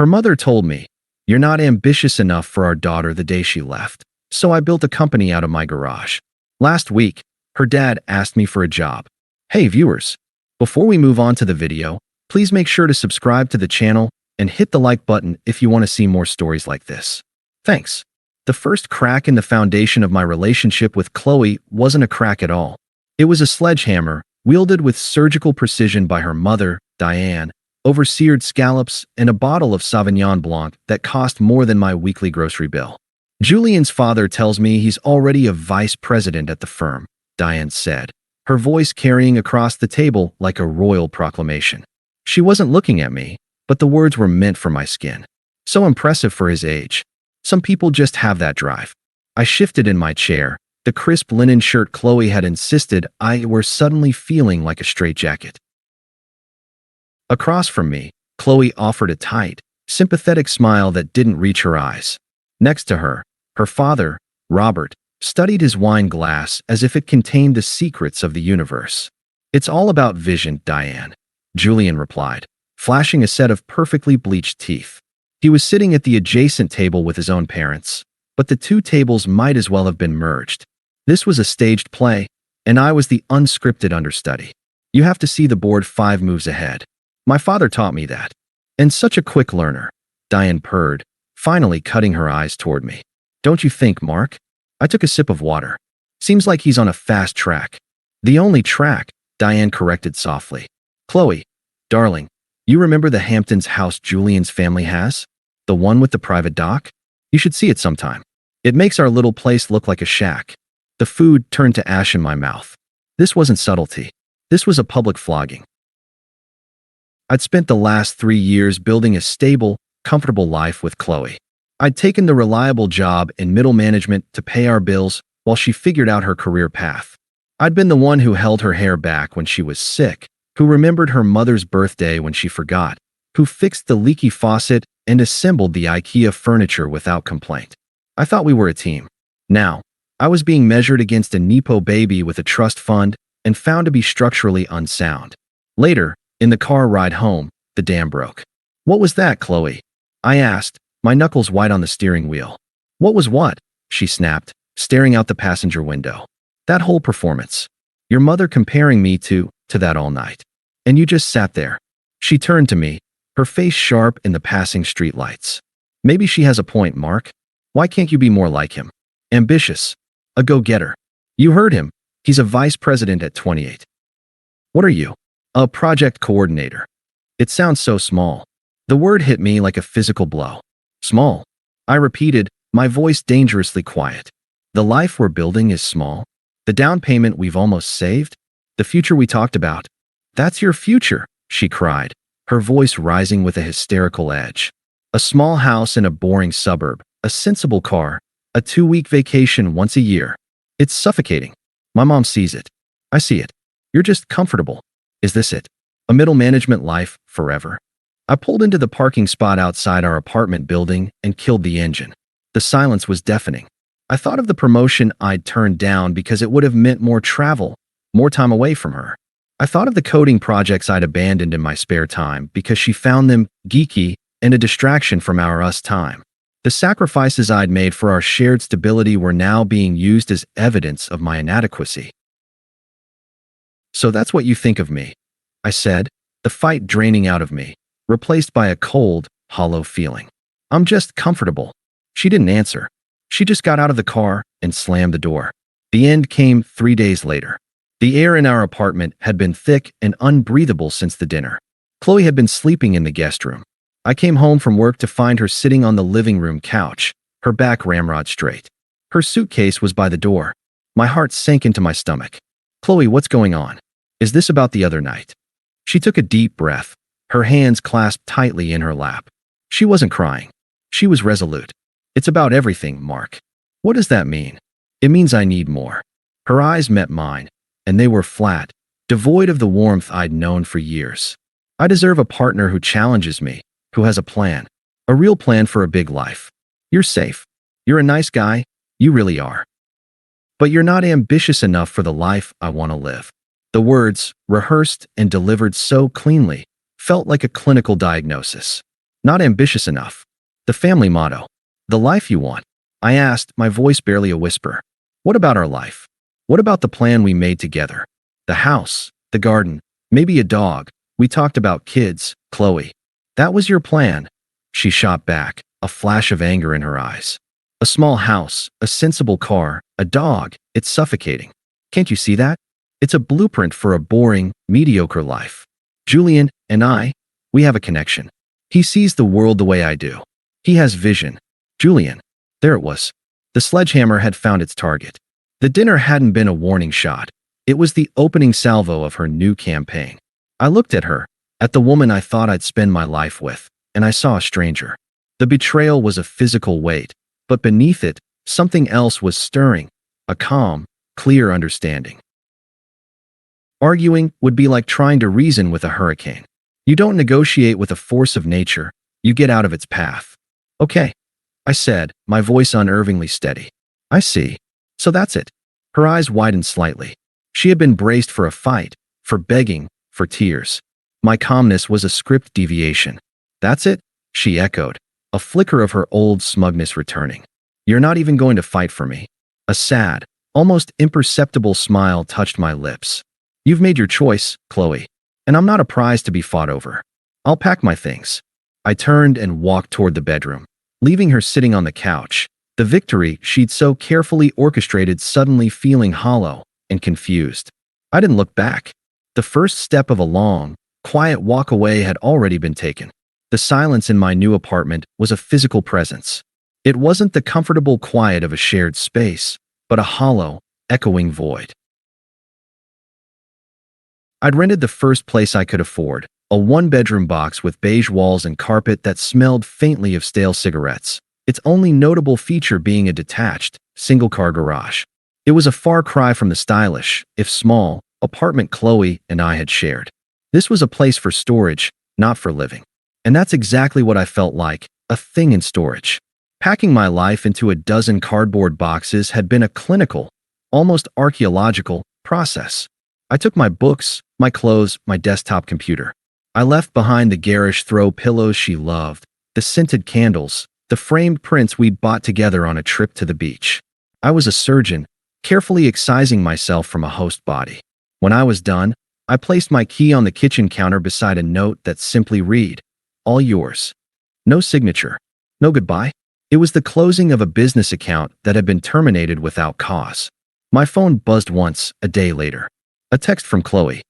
Her mother told me, "You're not ambitious enough for our daughter," the day she left. So I built a company out of my garage. Last week, her dad asked me for a job. Hey viewers, before we move on to the video, please make sure to subscribe to the channel and hit the like button if you want to see more stories like this. Thanks. The first crack in the foundation of my relationship with Qley wasn't a crack at all. It was a sledgehammer, wielded with surgical precision by her mother, Diane, over seared scallops and a bottle of Sauvignon Blanc that cost more than my weekly grocery bill. "Julian's father tells me he's already a vice president at the firm," Diane said, her voice carrying across the table like a royal proclamation. She wasn't looking at me, but the words were meant for my skin. So impressive for his age. Some people just have that drive. I shifted in my chair. The crisp linen shirt Qley had insisted I were suddenly feeling like a straitjacket. Across from me, Qley offered a tight, sympathetic smile that didn't reach her eyes. Next to her, her father, Robert, studied his wine glass as if it contained the secrets of the universe. "It's all about vision, Diane," Julian replied, flashing a set of perfectly bleached teeth. He was sitting at the adjacent table with his own parents, but the two tables might as well have been merged. This was a staged play, and I was the unscripted understudy. You have to see the board 5 moves ahead. My father taught me that. And such a quick learner, Diane purred, finally cutting her eyes toward me. "Don't you think, Mark?" I took a sip of water. "Seems like he's on a fast track." "The only track," Diane corrected softly. "Qley, darling, you remember the Hamptons house Julian's family has? The one with the private dock? You should see it sometime. It makes our little place look like a shack." The food turned to ash in my mouth. This wasn't subtlety. This was a public flogging. I'd spent the last 3 years building a stable, comfortable life with Qley. I'd taken the reliable job in middle management to pay our bills while she figured out her career path. I'd been the one who held her hair back when she was sick, who remembered her mother's birthday when she forgot, who fixed the leaky faucet and assembled the IKEA furniture without complaint. I thought we were a team. Now, I was being measured against a Nepo baby with a trust fund and found to be structurally unsound. Later, in the car ride home, the dam broke. "What was that, Qley?" I asked, my knuckles white on the steering wheel. "What was what?" she snapped, staring out the passenger window. "That whole performance. Your mother comparing me to that all night. And you just sat there." She turned to me, her face sharp in the passing streetlights. "Maybe she has a point, Mark. Why can't you be more like him? Ambitious. A go-getter. You heard him. He's a vice president at 28. What are you? A project coordinator." It sounds so small. The word hit me like a physical blow. "Small," I repeated, my voice dangerously quiet. "The life we're building is small. The down payment we've almost saved? The future we talked about? That's your future," she cried, her voice rising with a hysterical edge. "A small house in a boring suburb, a sensible car, a 2-week vacation once a year. It's suffocating. My mom sees it. I see it. You're just comfortable. Is this it? A middle management life forever?" I pulled into the parking spot outside our apartment building and killed the engine. The silence was deafening. I thought of the promotion I'd turned down because it would have meant more travel, more time away from her. I thought of the coding projects I'd abandoned in my spare time because she found them geeky and a distraction from our us time. The sacrifices I'd made for our shared stability were now being used as evidence of my inadequacy. "So that's what you think of me," I said, the fight draining out of me, replaced by a cold, hollow feeling. "I'm just comfortable." She didn't answer. She just got out of the car and slammed the door. The end came 3 days later. The air in our apartment had been thick and unbreathable since the dinner. Qley had been sleeping in the guest room. I came home from work to find her sitting on the living room couch, her back ramrod straight. Her suitcase was by the door. My heart sank into my stomach. "Qley, what's going on? Is this about the other night?" She took a deep breath, her hands clasped tightly in her lap. She wasn't crying. She was resolute. "It's about everything, Mark." "What does that mean?" "It means I need more." Her eyes met mine, and they were flat, devoid of the warmth I'd known for years. "I deserve a partner who challenges me, who has a plan. A real plan for a big life. You're safe. You're a nice guy. You really are. But you're not ambitious enough for the life I want to live." The words, rehearsed and delivered so cleanly, felt like a clinical diagnosis. Not ambitious enough. The family motto. The life you want. I asked, my voice barely a whisper. What about our life? What about the plan we made together? The house, the garden, maybe a dog. We talked about kids, Qley. That was your plan. She shot back, a flash of anger in her eyes. A small house, a sensible car, a dog. It's suffocating. Can't you see that? It's a blueprint for a boring, mediocre life. Julian and I, we have a connection. He sees the world the way I do. He has vision. Julian. There it was. The sledgehammer had found its target. The dinner hadn't been a warning shot. It was the opening salvo of her new campaign. I looked at her, at the woman I thought I'd spend my life with, and I saw a stranger. The betrayal was a physical weight, but beneath it, something else was stirring, a calm, clear understanding. Arguing would be like trying to reason with a hurricane. You don't negotiate with a force of nature, you get out of its path. Okay, I said, my voice unnervingly steady. I see. So that's it. Her eyes widened slightly. She had been braced for a fight, for begging, for tears. My calmness was a script deviation. That's it? She echoed, a flicker of her old smugness returning. You're not even going to fight for me. A sad, almost imperceptible smile touched my lips. You've made your choice, Qley, and I'm not a prize to be fought over. I'll pack my things. I turned and walked toward the bedroom, leaving her sitting on the couch, the victory she'd so carefully orchestrated suddenly feeling hollow and confused. I didn't look back. The first step of a long, quiet walk away had already been taken. The silence in my new apartment was a physical presence. It wasn't the comfortable quiet of a shared space, but a hollow, echoing void. I'd rented the first place I could afford, a one-bedroom box with beige walls and carpet that smelled faintly of stale cigarettes, its only notable feature being a detached, single-car garage. It was a far cry from the stylish, if small, apartment Qley and I had shared. This was a place for storage, not for living. And that's exactly what I felt like, a thing in storage. Packing my life into a dozen cardboard boxes had been a clinical, almost archaeological, process. I took my books, my clothes, my desktop computer. I left behind the garish throw pillows she loved, the scented candles, the framed prints we'd bought together on a trip to the beach. I was a surgeon, carefully excising myself from a host body. When I was done, I placed my key on the kitchen counter beside a note that simply read, "All yours." No signature. No goodbye. It was the closing of a business account that had been terminated without cause. My phone buzzed once, a day later. A text from Qley.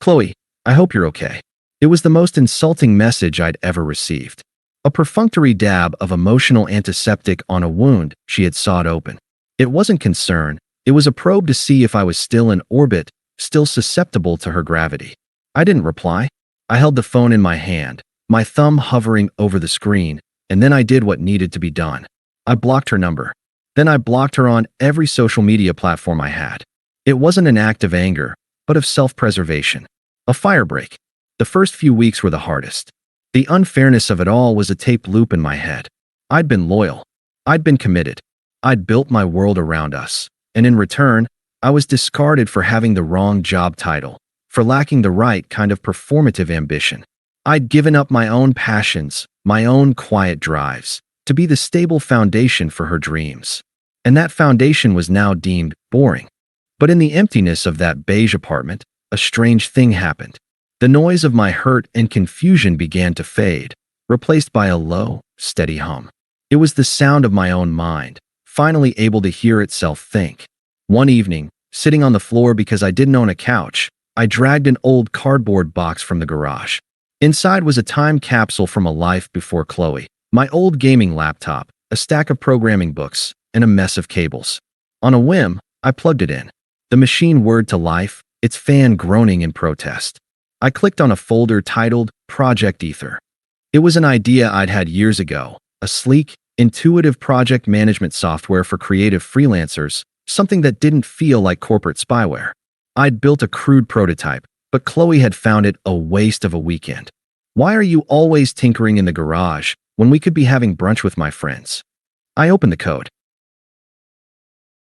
"Qley, I hope you're okay." It was the most insulting message I'd ever received. A perfunctory dab of emotional antiseptic on a wound she had sawed open. It wasn't concern, it was a probe to see if I was still in orbit, still susceptible to her gravity. I didn't reply. I held the phone in my hand, my thumb hovering over the screen, and then I did what needed to be done. I blocked her number. Then I blocked her on every social media platform I had. It wasn't an act of anger, but of self-preservation. A firebreak. The first few weeks were the hardest. The unfairness of it all was a tape loop in my head. I'd been loyal. I'd been committed. I'd built my world around us. And in return, I was discarded for having the wrong job title, for lacking the right kind of performative ambition. I'd given up my own passions, my own quiet drives, to be the stable foundation for her dreams. And that foundation was now deemed boring. But in the emptiness of that beige apartment, a strange thing happened. The noise of my hurt and confusion began to fade, replaced by a low, steady hum. It was the sound of my own mind, finally able to hear itself think. One evening, sitting on the floor because I didn't own a couch, I dragged an old cardboard box from the garage. Inside was a time capsule from a life before Qley, my old gaming laptop, a stack of programming books, and a mess of cables. On a whim, I plugged it in. The machine whirred to life, its fan groaning in protest. I clicked on a folder titled Project Ether. It was an idea I'd had years ago, a sleek, intuitive project management software for creative freelancers, something that didn't feel like corporate spyware. I'd built a crude prototype, but Qley had found it a waste of a weekend. "Why are you always tinkering in the garage when we could be having brunch with my friends?" I opened the code.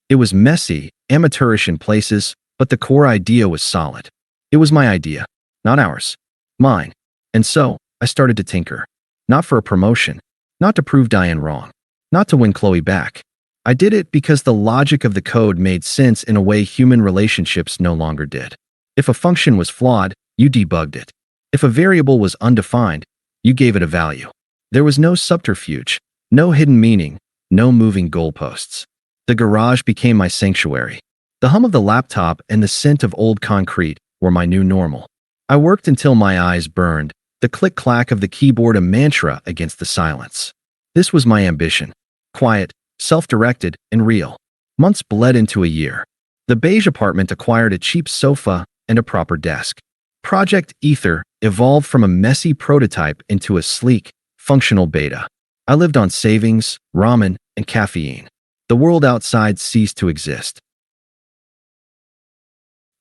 It was messy, amateurish in places, but the core idea was solid. It was my idea, not ours. Mine. And so, I started to tinker. Not for a promotion. Not to prove Diane wrong. Not to win Qley back. I did it because the logic of the code made sense in a way human relationships no longer did. If a function was flawed, you debugged it. If a variable was undefined, you gave it a value. There was no subterfuge, no hidden meaning, no moving goalposts. The garage became my sanctuary. The hum of the laptop and the scent of old concrete were my new normal. I worked until my eyes burned, the click-clack of the keyboard a mantra against the silence. This was my ambition. Quiet, self-directed, and real. Months bled into a year. The beige apartment acquired a cheap sofa and a proper desk. Project Ether evolved from a messy prototype into a sleek, functional beta. I lived on savings, ramen, and caffeine. The world outside ceased to exist.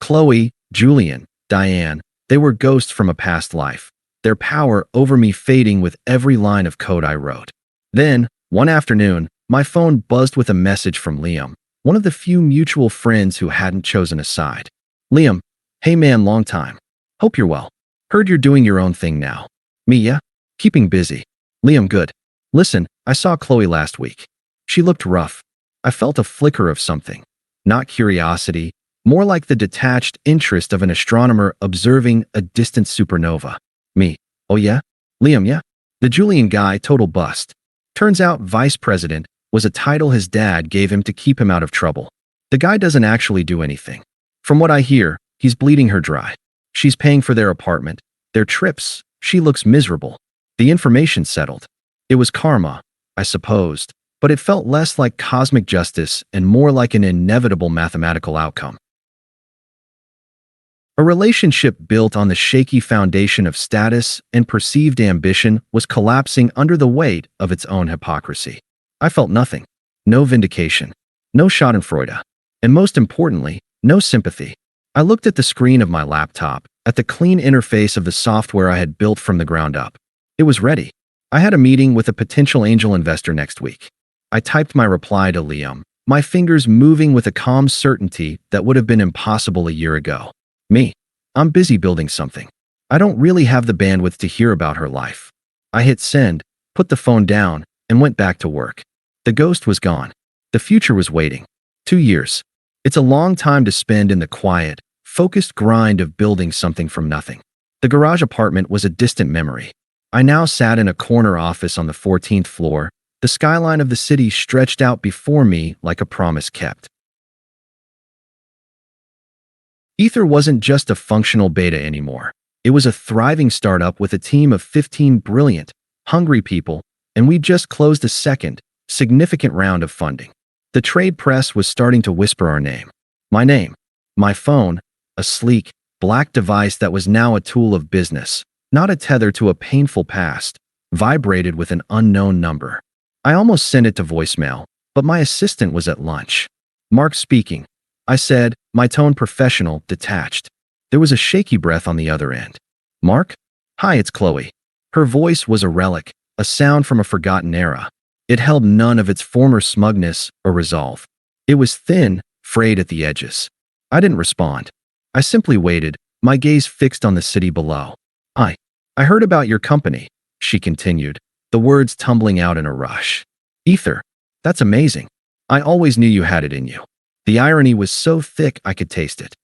Qley, Julian, Diane, they were ghosts from a past life, their power over me fading with every line of code I wrote. Then, one afternoon, my phone buzzed with a message from Liam, one of the few mutual friends who hadn't chosen a side. Liam, hey man, long time. Hope you're well. Heard you're doing your own thing now. Me, yeah? Keeping busy. Liam, good. Listen, I saw Qley last week. She looked rough. I felt a flicker of something. Not curiosity, more like the detached interest of an astronomer observing a distant supernova. Me, oh yeah? Liam, yeah? The Julian guy, total bust. Turns out vice president was a title his dad gave him to keep him out of trouble. The guy doesn't actually do anything. From what I hear, he's bleeding her dry. She's paying for their apartment, their trips. She looks miserable. The information settled. It was karma, I supposed, but it felt less like cosmic justice and more like an inevitable mathematical outcome. A relationship built on the shaky foundation of status and perceived ambition was collapsing under the weight of its own hypocrisy. I felt nothing. No vindication. No schadenfreude. And most importantly, no sympathy. I looked at the screen of my laptop, at the clean interface of the software I had built from the ground up. It was ready. I had a meeting with a potential angel investor next week. I typed my reply to Liam, my fingers moving with a calm certainty that would have been impossible a year ago. Me. I'm busy building something. I don't really have the bandwidth to hear about her life. I hit send, put the phone down, and went back to work. The ghost was gone. The future was waiting. 2 years. It's a long time to spend in the quiet, focused grind of building something from nothing. The garage apartment was a distant memory. I now sat in a corner office on the 14th floor. The skyline of the city stretched out before me like a promise kept. Ether wasn't just a functional beta anymore. It was a thriving startup with a team of 15 brilliant, hungry people, and we just closed a second, significant round of funding. The trade press was starting to whisper our name. My name. My phone, a sleek, black device that was now a tool of business, not a tether to a painful past, vibrated with an unknown number. I almost sent it to voicemail, but my assistant was at lunch. Mark speaking. I said, my tone professional, detached. There was a shaky breath on the other end. Mark? Hi, it's Qley. Her voice was a relic, a sound from a forgotten era. It held none of its former smugness or resolve. It was thin, frayed at the edges. I didn't respond. I simply waited, my gaze fixed on the city below. I heard about your company, she continued, the words tumbling out in a rush. Ether. That's amazing. I always knew you had it in you. The irony was so thick I could taste it.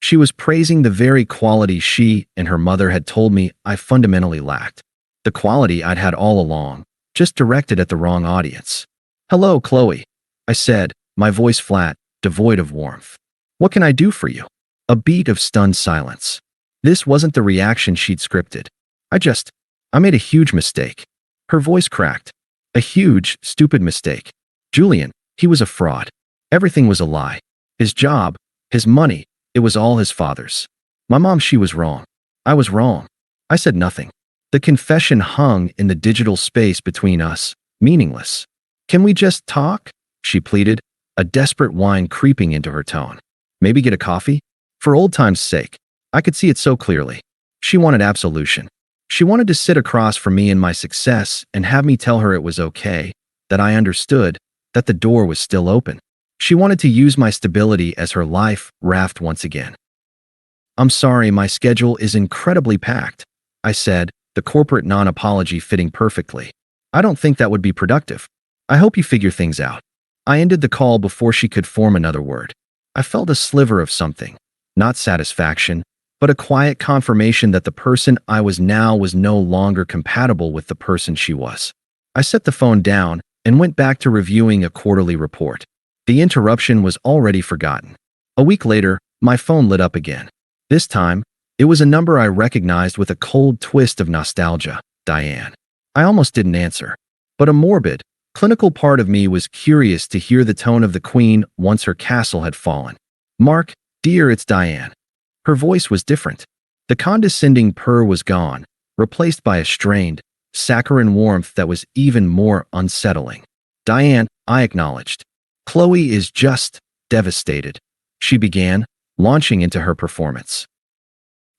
She was praising the very quality she and her mother had told me I fundamentally lacked. The quality I'd had all along, just directed at the wrong audience. Hello, Qley, I said, my voice flat, devoid of warmth. What can I do for you? A beat of stunned silence. This wasn't the reaction she'd scripted. I made a huge mistake. Her voice cracked. A huge, stupid mistake. Julian, he was a fraud. Everything was a lie. His job, his money, it was all his father's. My mom, she was wrong. I was wrong. I said nothing. The confession hung in the digital space between us, meaningless. Can we just talk? She pleaded, a desperate whine creeping into her tone. Maybe get a coffee? For old time's sake. I could see it so clearly. She wanted absolution. She wanted to sit across from me in my success and have me tell her it was okay, that I understood, that the door was still open. She wanted to use my stability as her life raft once again. I'm sorry, my schedule is incredibly packed, I said, the corporate non-apology fitting perfectly. I don't think that would be productive. I hope you figure things out. I ended the call before she could form another word. I felt a sliver of something, not satisfaction, but a quiet confirmation that the person I was now was no longer compatible with the person she was. I set the phone down and went back to reviewing a quarterly report. The interruption was already forgotten. A week later, my phone lit up again. This time, it was a number I recognized with a cold twist of nostalgia, Diane. I almost didn't answer, but a morbid, clinical part of me was curious to hear the tone of the queen once her castle had fallen. Mark, dear, it's Diane. Her voice was different. The condescending purr was gone, replaced by a strained, saccharine warmth that was even more unsettling. Diane, I acknowledged. Qley is just devastated, she began, launching into her performance.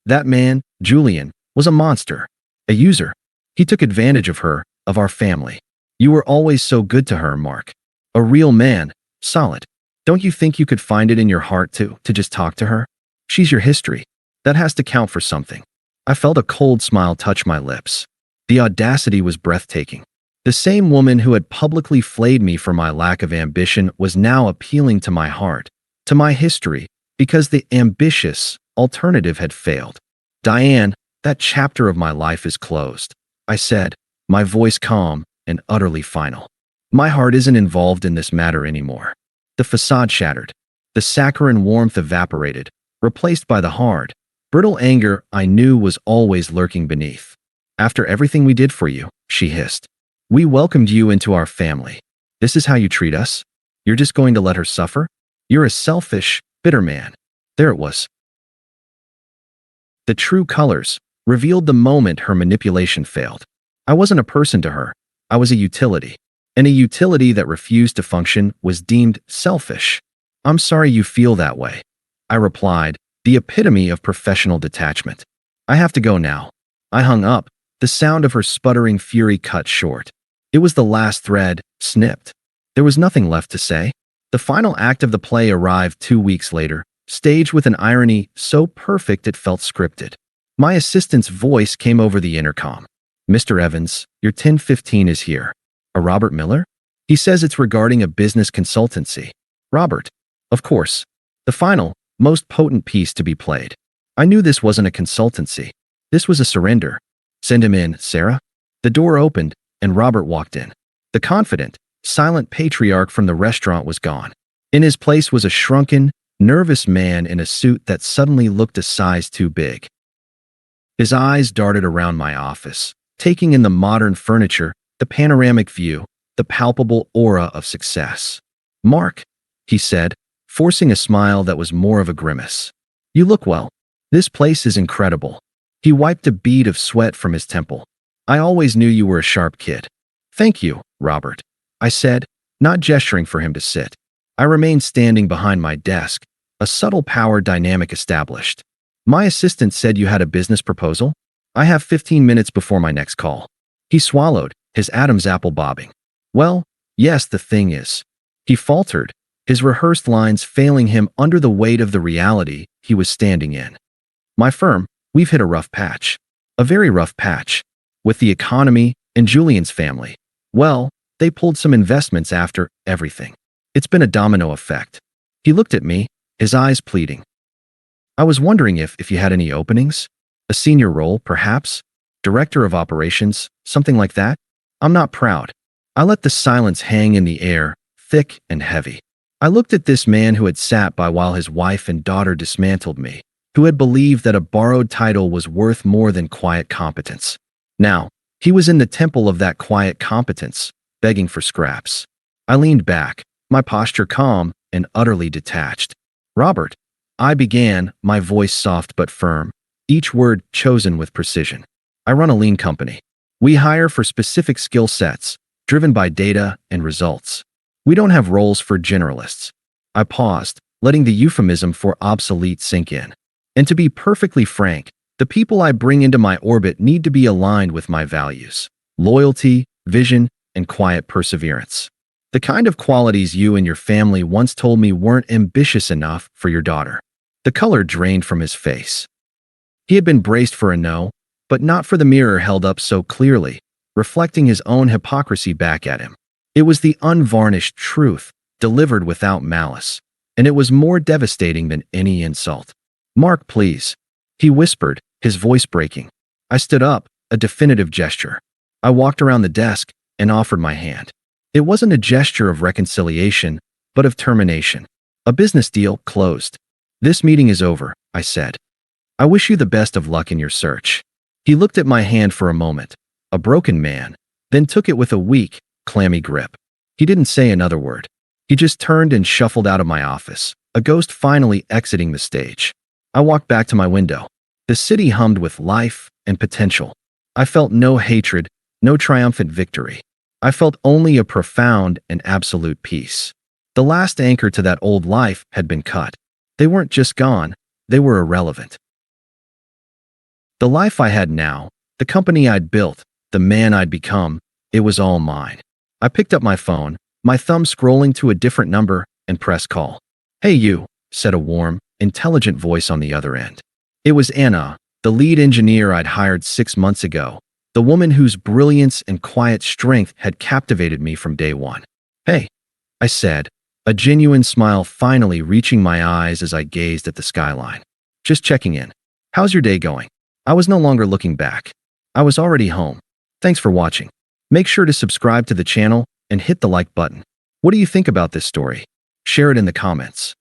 That man, Julian, was a monster, a user. He took advantage of her, of our family. You were always so good to her, Mark. A real man, solid. Don't you think you could find it in your heart to just talk to her? She's your history. That has to count for something. I felt a cold smile touch my lips. The audacity was breathtaking. The same woman who had publicly flayed me for my lack of ambition was now appealing to my heart, to my history, because the ambitious alternative had failed. Diane, that chapter of my life is closed, I said, my voice calm and utterly final. My heart isn't involved in this matter anymore. The facade shattered. The saccharine warmth evaporated, replaced by the hard, brittle anger I knew was always lurking beneath. After everything we did for you, she hissed. We welcomed you into our family. This is how you treat us? You're just going to let her suffer? You're a selfish, bitter man. There it was. The true colors, revealed the moment her manipulation failed. I wasn't a person to her. I was a utility. And a utility that refused to function was deemed selfish. I'm sorry you feel that way, I replied, the epitome of professional detachment. I have to go now. I hung up, the sound of her sputtering fury cut short. It was the last thread, snipped. There was nothing left to say. The final act of the play arrived 2 weeks later, staged with an irony so perfect it felt scripted. My assistant's voice came over the intercom. Mr. Evans, your 1015 is here. A Robert Miller? He says it's regarding a business consultancy. Robert. Of course. The final, most potent piece to be played. I knew this wasn't a consultancy. This was a surrender. Send him in, Sarah. The door opened, and Robert walked in. The confident, silent patriarch from the restaurant was gone. In his place was a shrunken, nervous man in a suit that suddenly looked a size too big. His eyes darted around my office, taking in the modern furniture, the panoramic view, the palpable aura of success. Mark, he said, forcing a smile that was more of a grimace. You look well. This place is incredible. He wiped a bead of sweat from his temple. I always knew you were a sharp kid. Thank you, Robert, I said, not gesturing for him to sit. I remained standing behind my desk, a subtle power dynamic established. My assistant said you had a business proposal? I have 15 minutes before my next call. He swallowed, his Adam's apple bobbing. Well, yes, the thing is. He faltered, his rehearsed lines failing him under the weight of the reality he was standing in. My firm, we've hit a rough patch. A very rough patch. With the economy and Julian's family. Well, they pulled some investments after everything. It's been a domino effect. He looked at me, his eyes pleading. I was wondering if you had any openings? A senior role, perhaps? Director of operations, something like that? I'm not proud. I let the silence hang in the air, thick and heavy. I looked at this man who had sat by while his wife and daughter dismantled me, who had believed that a borrowed title was worth more than quiet competence. Now, he was in the temple of that quiet competence, begging for scraps. I leaned back, my posture calm and utterly detached. Robert, I began, my voice soft but firm, each word chosen with precision. I run a lean company. We hire for specific skill sets, driven by data and results. We don't have roles for generalists. I paused, letting the euphemism for obsolete sink in. And to be perfectly frank, the people I bring into my orbit need to be aligned with my values: loyalty, vision, and quiet perseverance. The kind of qualities you and your family once told me weren't ambitious enough for your daughter. The color drained from his face. He had been braced for a no, but not for the mirror held up so clearly, reflecting his own hypocrisy back at him. It was the unvarnished truth, delivered without malice, and it was more devastating than any insult. "Mark, please," he whispered, his voice breaking. I stood up, a definitive gesture. I walked around the desk and offered my hand. It wasn't a gesture of reconciliation, but of termination. A business deal closed. "This meeting is over," I said. "I wish you the best of luck in your search." He looked at my hand for a moment, a broken man, then took it with a weak, clammy grip. He didn't say another word. He just turned and shuffled out of my office, a ghost finally exiting the stage. I walked back to my window. The city hummed with life and potential. I felt no hatred, no triumphant victory. I felt only a profound and absolute peace. The last anchor to that old life had been cut. They weren't just gone, they were irrelevant. The life I had now, the company I'd built, the man I'd become, it was all mine. I picked up my phone, my thumb scrolling to a different number, and pressed call. "Hey you," said a warm, intelligent voice on the other end. It was Anna, the lead engineer I'd hired 6 months ago, the woman whose brilliance and quiet strength had captivated me from day one. "Hey," I said, a genuine smile finally reaching my eyes as I gazed at the skyline. "Just checking in. How's your day going?" I was no longer looking back. I was already home. Thanks for watching. Make sure to subscribe to the channel and hit the like button. What do you think about this story? Share it in the comments.